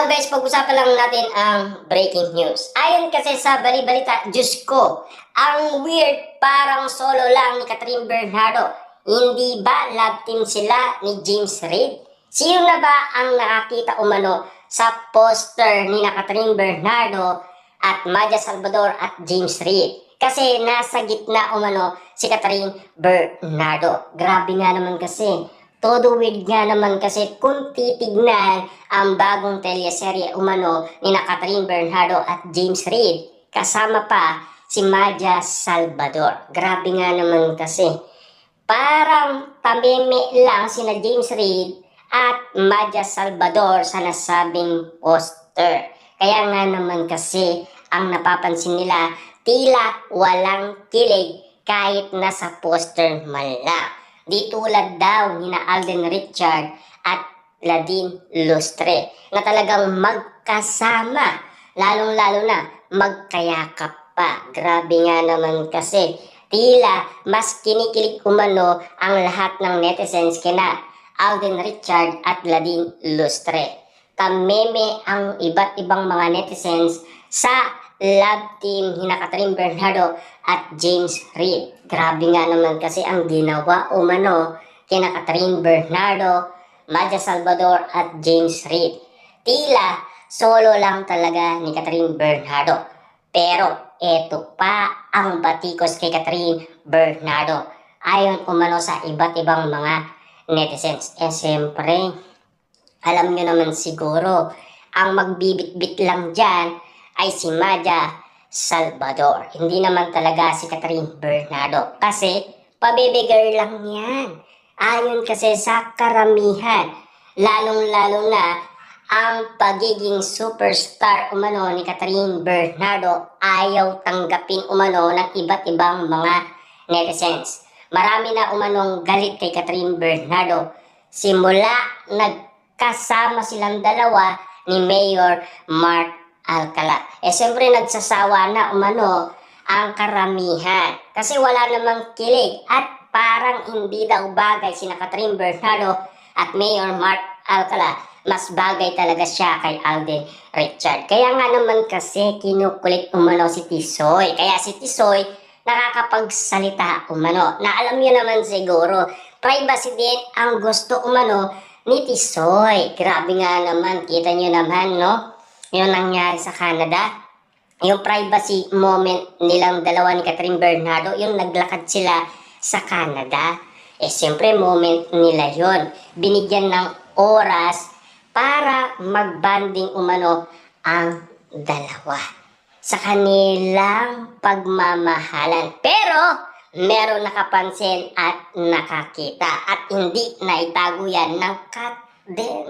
Now guys, pag-usapan lang natin ang breaking news. Ayon kasi sa bali-balita, Diyos ko, ang weird, parang solo lang ni Catherine Bernardo. Hindi ba love team sila ni James Reid? Sino na ba ang nakakita umano sa poster ni Catherine Bernardo at Maja Salvador at James Reid? Kasi nasa gitna umano si Catherine Bernardo. Grabe nga naman kasi. Todo weird nga naman kasi kung titignan ang bagong teleserye umano ni Catherine Bernardo at James Reid. Kasama pa si Maja Salvador. Grabe nga naman kasi. Parang pameme lang sina James Reid at Maja Salvador sa nasabing poster. Kaya nga naman kasi ang napapansin nila tila walang kilig kahit nasa poster man lang. Di tulad daw ni Alden Richard at Ladine Lustre na talagang magkasama, lalong-lalo na magkayakap pa. Grabe nga naman kasi tila mas kinikilig umano ang lahat ng netizens kina Alden Richard at Ladine Lustre. Kameme ang iba't ibang mga netizens sa love team ni Catherine Bernardo at James Reid. Grabe nga naman kasi ang ginawa umano kina Catherine Bernardo, Maja Salvador at James Reid. Tila solo lang talaga ni Catherine Bernardo. Pero eto pa ang batikos kay Catherine Bernardo. Ayon umano sa iba't ibang mga netizens. Siyempre, alam nyo naman siguro, ang magbibit-bit lang dyan ay si Maja Salvador. Hindi naman talaga si Catherine Bernardo. Kasi, pabebe-girl lang yan. Ayon kasi sa karamihan. Lalong-lalo na ang pagiging superstar umano ni Catherine Bernardo ayaw tanggapin umano ng iba't ibang mga netizens. Marami na umanong galit kay Catherine Bernardo. Simula nagkasama silang dalawa ni Mayor Mark Alcala. Siyempre nagsasawa na umano ang karamihan. Kasi wala namang kilig at parang hindi daw bagay sina Catherine Bernardo at Mayor Mark Alcala. Mas bagay talaga siya kay Alden Richard. Kaya nga naman kasi kinukulit umano si Tisoy. Kaya si Tisoy nakakapagsalita umano. Na alam niyo naman siguro, privacy din ang gusto umano ni Tisoy. Grabe nga naman, kita niyo naman, no? Yung nangyari sa Canada, yung privacy moment nilang dalawa ni Catherine Bernardo, yung naglakad sila sa Canada. Siyempre moment nila yon. Binigyan ng oras para magbanding umano ang dalawa sa kanilang pagmamahalan. Pero meron nakapansin at nakakita at hindi naitago yan ng cut din.